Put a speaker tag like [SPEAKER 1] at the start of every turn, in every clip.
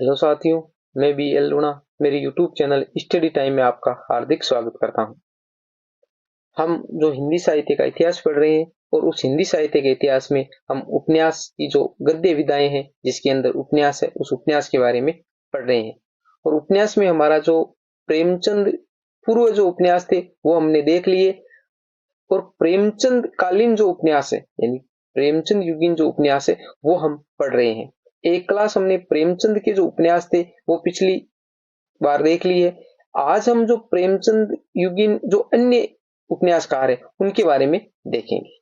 [SPEAKER 1] Hello साथियों, मैं B L लूणा मेरे यूट्यूब चैनल स्टडी टाइम में आपका हार्दिक स्वागत करता हूं। हम जो हिंदी साहित्य का इतिहास पढ़ रहे हैं और उस हिंदी साहित्य के इतिहास में हम उपन्यास की जो गद्य विधाएं हैं जिसके अंदर उपन्यास है उस उपन्यास के बारे में पढ़ रहे हैं। और उपन्यास में हमारा जो प्रेमचंद पूर्व जो उपन्यास थे वो हमने देख लिए और प्रेमचंद कालीन जो उपन्यास है यानी प्रेमचंद युगीन जो उपन्यास है वो हम पढ़ रहे हैं। एक क्लास हमने प्रेमचंद के जो उपन्यास थे वो पिछली बार देख ली है। आज हम जो प्रेमचंद युगीन जो अन्य उपन्यासकार है उनके बारे में देखेंगे।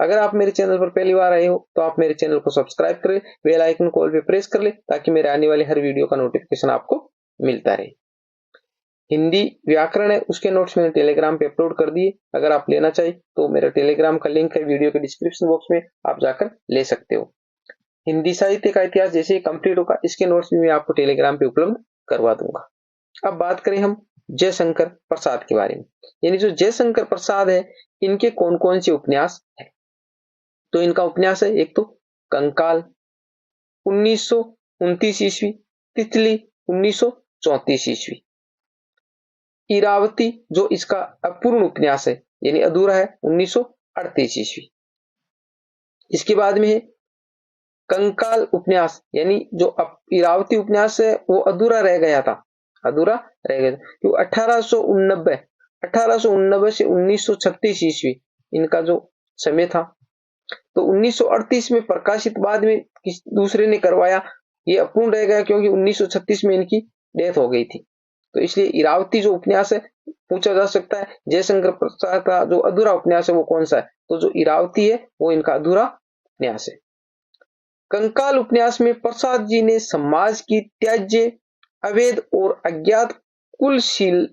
[SPEAKER 1] अगर आप मेरे चैनल पर पहली बार आए हो तो आप मेरे चैनल को सब्सक्राइब करें, बेल आइकन को ऑल पे प्रेस कर ले ताकि मेरे आने वाले हर वीडियो का नोटिफिकेशन आपको मिलता रहे। हिंदी व्याकरण है उसके नोट्स मैंने टेलीग्राम पे अपलोड कर दिए। अगर आप लेना चाहिए तो मेरा टेलीग्राम का लिंक है वीडियो के डिस्क्रिप्शन बॉक्स में, आप जाकर ले सकते हो। हिंदी साहित्य का इतिहास जैसे ही कंप्लीट होगा इसके नोट्स भी मैं आपको टेलीग्राम पे उपलब्ध करवा दूंगा। अब बात करें हम जयशंकर प्रसाद के बारे में, यानी जो जयशंकर प्रसाद है इनके कौन कौन से उपन्यास है। तो इनका उपन्यास है एक तो कंकाल 1929 ईस्वी, तितली 1934 ईस्वी, इरावती जो इसका अपूर्ण उपन्यास है यानी अधूरा है 1938 ईस्वी। इसके बाद में है कंकाल उपन्यास यानी जो इरावती उपन्यास है वो अधूरा रह गया था क्योंकि 1889 से 1936 ईस्वी इनका जो समय था। तो 1938 में प्रकाशित बाद में किसी दूसरे ने करवाया, ये अपूर्ण रह गया क्योंकि 1936 में इनकी डेथ हो गई थी। तो इसलिए इरावती जो उपन्यास है पूछा जा सकता है जयशंकर प्रसाद का जो अधूरा उपन्यास है वो कौन सा है। तो जो इरावती है वो इनका अधूरा उपन्यास है। कंकाल उपन्यास में प्रसाद जी ने समाज की त्याज्य, अवैध और अज्ञात कुलशील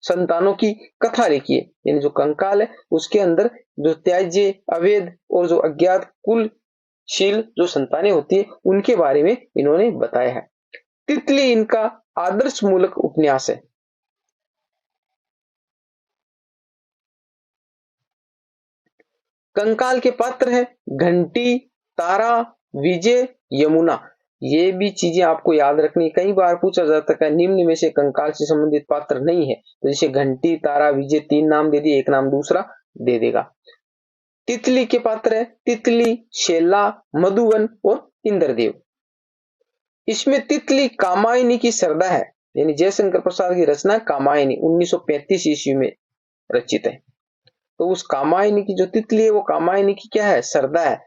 [SPEAKER 1] संतानों की कथा लिखी है। यानी जो कंकाल है उसके अंदर जो त्याज्य, अवैध और जो अज्ञात कुलशील जो संतानें होती है उनके बारे में इन्होंने बताया है। तितली इनका आदर्श मूलक उपन्यास है। कंकाल के पात्र है घंटी, तारा, विजय, यमुना। ये भी चीजें आपको याद रखनी, कई बार पूछा जाता है निम्न में से कंकाल से संबंधित पात्र नहीं है, तो जैसे घंटी, तारा, विजय तीन नाम दे दिए, एक नाम दूसरा दे देगा। तितली के पात्र है तितली, शेला, मधुवन और इंद्रदेव। इसमें तितली कामायनी की श्रद्धा है, यानी जयशंकर प्रसाद की रचना कामायनी 1935 ईस्वी में रचित है। तो उस कामायनी की जो तितली है वो कामायनी की क्या है, श्रद्धा है।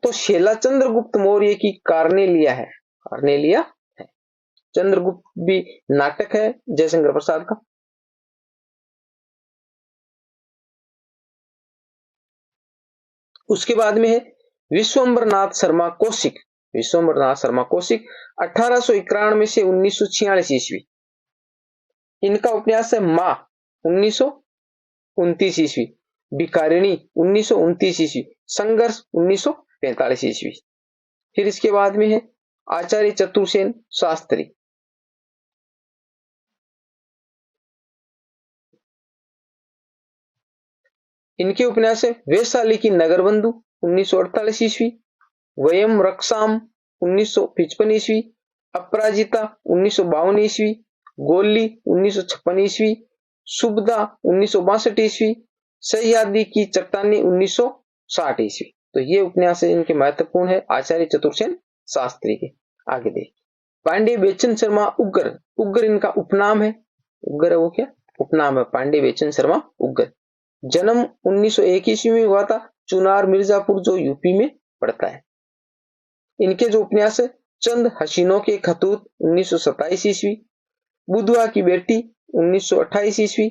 [SPEAKER 1] तो शेला चंद्रगुप्त मौर्य की कार्नेलिया है, कार्नेलिया है। चंद्रगुप्त भी नाटक है जयशंकर प्रसाद का। उसके बाद में है विश्वंबरनाथ शर्मा कौशिक। विश्वंबरनाथ शर्मा कौशिक 1891 से 1946 ईस्वी। इनका उपन्यास है माँ 1929 ईस्वी, भिखारिणी 1929 ईस्वी, संघर्ष 1945 ईस्वी। फिर इसके बाद में है आचार्य चतुर्सेन शास्त्री। इनके उपन्यास है वैशाली की नगरबंधु 1948 ईस्वी, वयम रक्षाम 1955 ईस्वी, अपराजिता 1952 ईस्वी, गोली 1956 ईस्वी, सुबदा 1962 ईस्वी, सह्याद्री की चट्टानी 1960 ईस्वी। तो ये उपन्यास इनके महत्वपूर्ण है आचार्य चतुर्सेन शास्त्री के। आगे देखिए पांडे बेचन शर्मा उग्र। उग्र इनका उपनाम है, उग्र है वो क्या उपनाम है, पांडे बेचन शर्मा उग्र। जन्म 1901 ईस्वी में हुआ था, चुनार मिर्जापुर जो यूपी में पड़ता है। इनके जो उपन्यास है चंद हसीनों के खतूत 1927 ईस्वी, बुधवा की बेटी 1928 ईस्वी,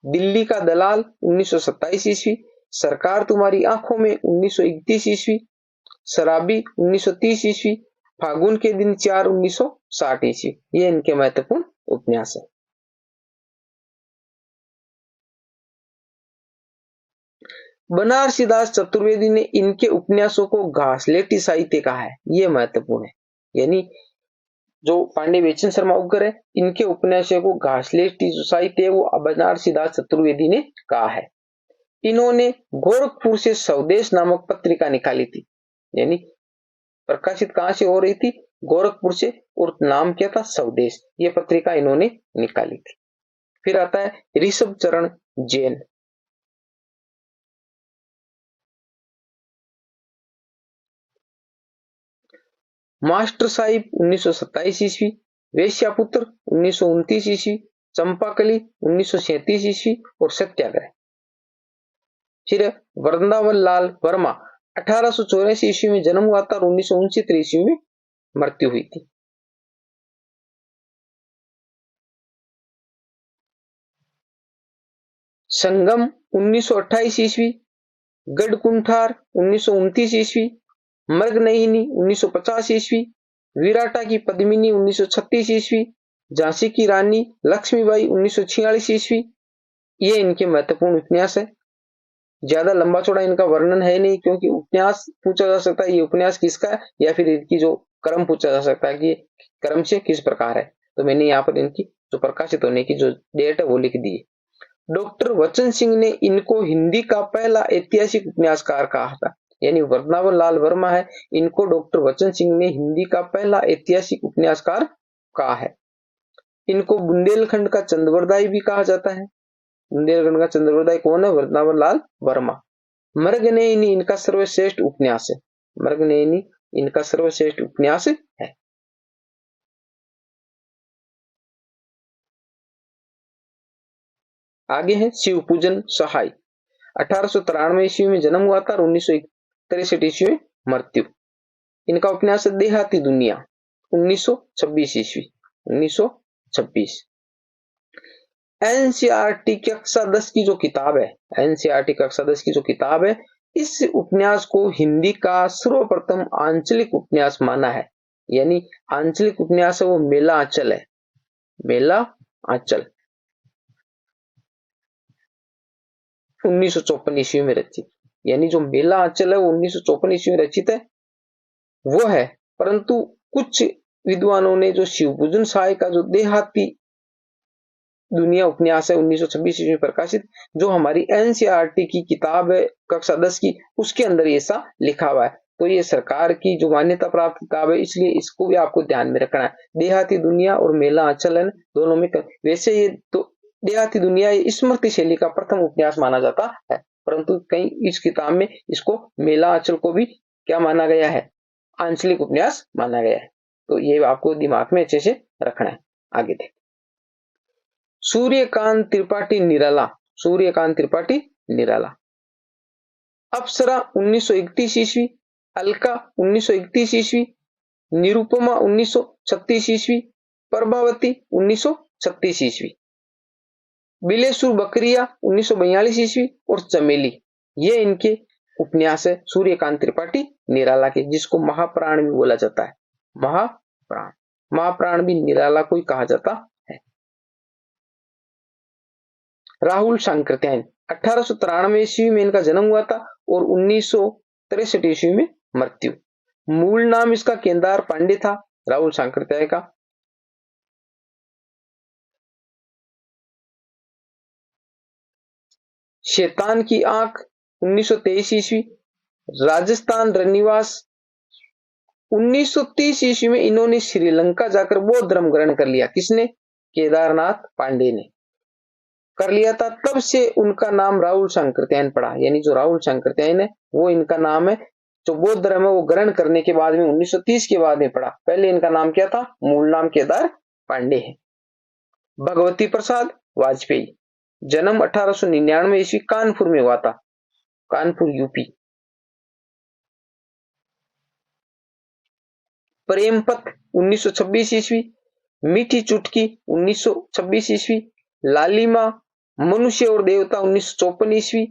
[SPEAKER 1] दिल्ली का दलाल 1927 ईस्वी, सरकार तुम्हारी आंखों में 1931 ईस्वी, शराबी 1930 ईस्वी, फागुन के दिन 4 1960 ईस्वी। ये इनके महत्वपूर्ण उपन्यास है। बनारसीदास चतुर्वेदी ने इनके उपन्यासों को घासलेटी साहित्य कहा है, ये महत्वपूर्ण है। यानी जो पांडे बेचन शर्मा उग्र है इनके उपन्यासों को घासलेटी जो साहित्य है वो बनारसीदास चतुर्वेदी ने कहा है। इन्होंने गोरखपुर से स्वदेश नामक पत्रिका निकाली थी, यानी प्रकाशित कहां से हो रही थी, गोरखपुर से, और नाम क्या था, स्वदेश। ये पत्रिका इन्होंने निकाली थी। फिर आता है ऋषभ चरण जैन। मास्टर साहिब 1927 ईस्वी, वेश्यापुत्र 1929 ईस्वी, चंपाकली 1937 ईस्वी और सत्याग्रह। फिर वृंदावन लाल वर्मा 1884 ईस्वी में जन्म हुआ था और 1969 ईस्वी में मृत्यु हुई थी। संगम 1928 ईस्वी, गढ़कुंठार 1929 ईस्वी, मृगनयनी 1950 ईस्वी, विराटा की पद्मिनी 1936 ईस्वी, झांसी की रानी लक्ष्मीबाई 1946 ईस्वी। ये इनके महत्वपूर्ण उपन्यास है। ज्यादा लंबा चौड़ा इनका वर्णन है नहीं, क्योंकि उपन्यास पूछा जा सकता है ये उपन्यास किसका है, या फिर इनकी जो क्रम पूछा जा सकता है कि क्रम से किस प्रकार है। तो मैंने यहाँ पर इनकी जो प्रकाशित होने की जो डेट है वो लिख दी है। डॉक्टर वचन सिंह ने इनको हिंदी का पहला ऐतिहासिक उपन्यासकार कहा था, यानी वृंदावन लाल वर्मा है, इनको डॉक्टर वचन सिंह ने हिंदी का पहला ऐतिहासिक उपन्यासकार कहा है। इनको बुंदेलखंड का चंद्रवरदाई भी कहा जाता है। बुंदेलखंड का चंद्रवरदाई कौन है? वृंदावन लाल वर्मा। मृगनयनी इनका सर्वश्रेष्ठ उपन्यास है। मृगनयनी इनका सर्वश्रेष्ठ उपन्यास है। आगे है शिव पूजन सहाय। 1893 ईस्वी में जन्म हुआ था और 1963 ईस्वी में मृत्यु। इनका उपन्यास है देहाती दुनिया, 1926 ईस्वी, 1926। एनसीईआरटी कक्षा 10 की जो किताब है, एनसीईआरटी कक्षा 10 की जो किताब है, इस उपन्यास को हिंदी का सर्वप्रथम आंचलिक उपन्यास माना है। यानी आंचलिक उपन्यास है वो मेला आंचल है। मेला आंचल 1954 ईस्वी में रचित, यानी जो मेला आंचल है वो 1954 ईस्वी में रचित है वो है। परंतु कुछ विद्वानों ने जो शिवपूजन सहाय का जो देहाती दुनिया उपन्यास है 1926 ईस्वी में प्रकाशित, जो हमारी एनसीईआरटी की किताब है कक्षा 10 की, उसके अंदर ऐसा लिखा हुआ है। तो ये सरकार की जो मान्यता प्राप्त किताब है, इसलिए इसको भी आपको ध्यान में रखना है। देहाती दुनिया और मेला आंचल दोनों में वैसे ये तो देहाती दुनिया स्मृति शैली का प्रथम उपन्यास माना जाता है, परंतु कहीं इस किताब में इसको मेला आंचल को भी क्या माना गया है? आंचलिक उपन्यास माना गया है। तो ये आपको दिमाग में अच्छे से रखना है। आगे देख, सूर्यकांत त्रिपाठी निराला। सूर्यकांत त्रिपाठी निराला। अप्सरा 1931 ईस्वी, अलका 1931 ईस्वी, निरुपमा 1936 ईस्वी, प्रभावती 1936 ईस्वी, बिलेसुर बकरिया 1942 ईस्वी और चमेली, ये इनके उपन्यास है सूर्यकांत त्रिपाठी निराला के, जिसको महाप्राण भी बोला जाता है। महाप्राण, महाप्राण भी निराला को ही कहा जाता है। राहुल सांकृत्यायन 1893 ईस्वी में इनका जन्म हुआ था और 1963 ईस्वी में मृत्यु। मूल नाम इसका केदार पांडे था, राहुल सांकृत्याय का। शैतान की आंख 1923 ईस्वी, राजस्थान रनिवास 1930 ईस्वी में इन्होंने श्रीलंका जाकर बौद्ध धर्म ग्रहण कर लिया। किसने? केदारनाथ पांडे ने कर लिया था। तब से उनका नाम राहुल सांकृत्यायन पड़ा, यानी जो राहुल सांकृत्यायन है वो इनका नाम है। जो बौद्ध धर्म है वो ग्रहण करने के बाद में 1930 के बाद में पड़ा। पहले इनका नाम क्या था? मूल नाम केदार पांडे है। भगवती प्रसाद वाजपेयी, जन्म 1899 ईस्वी, कानपुर में हुआ था, कानपुर यूपी। प्रेमपथ 1926 ईस्वी, मीठी चुटकी 1926 ईस्वी, लालिमा मनुष्य और देवता 1954 ईस्वी,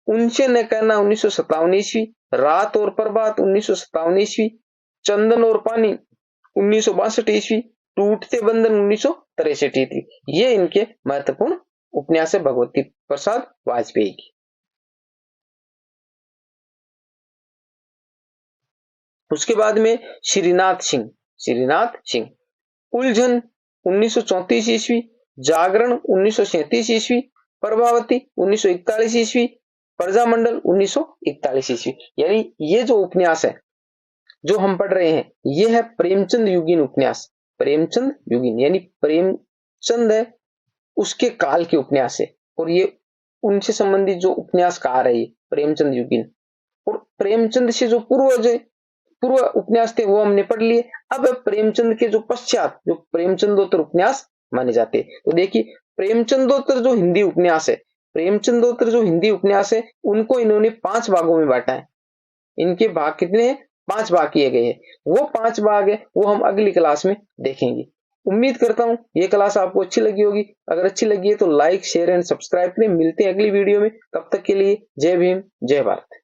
[SPEAKER 1] उनसे न कहना 1957 ईस्वी, रात और प्रभात 1957 ईस्वी, चंदन और पानी 1962 ईस्वी, टूटते बंधन 1963 थी। ये इनके महत्वपूर्ण उपन्यास है भगवती प्रसाद वाजपेयी की। उसके बाद में श्रीनाथ सिंह, श्रीनाथ सिंह, उलझन 1934 ईस्वी, जागरण 1937 ईस्वी, प्रभावती 1941 ईस्वी, प्रजामंडल 1941 ईस्वी। यानी ये जो उपन्यास है जो हम पढ़ रहे हैं ये है प्रेमचंद युगीन उपन्यास। प्रेमचंद युगीन यानी प्रेमचंद है उसके काल के उपन्यास है, और ये उनसे संबंधित जो उपन्यासकार है ये प्रेमचंद युगीन। और प्रेमचंद से जो पूर्व उपन्यास थे वो हमने पढ़ लिए। अब प्रेमचंद के जो पश्चात जो प्रेमचंदोत्तर उपन्यास माने जाते हैं। तो देखिए प्रेमचंदोत्तर जो हिंदी उपन्यास है, प्रेमचंदोत्तर जो हिंदी उपन्यास है उनको इन्होंने 5 भागों में बांटा है। इनके भाग कितने हैं? 5 भाग किए गए हैं। वो 5 भाग है वो हम अगली क्लास में देखेंगे। उम्मीद करता हूं ये क्लास आपको अच्छी लगी होगी। अगर अच्छी लगी है तो लाइक शेयर एंड सब्सक्राइब करें। मिलते हैं अगली वीडियो में, तब तक के लिए जय भीम जय भारत।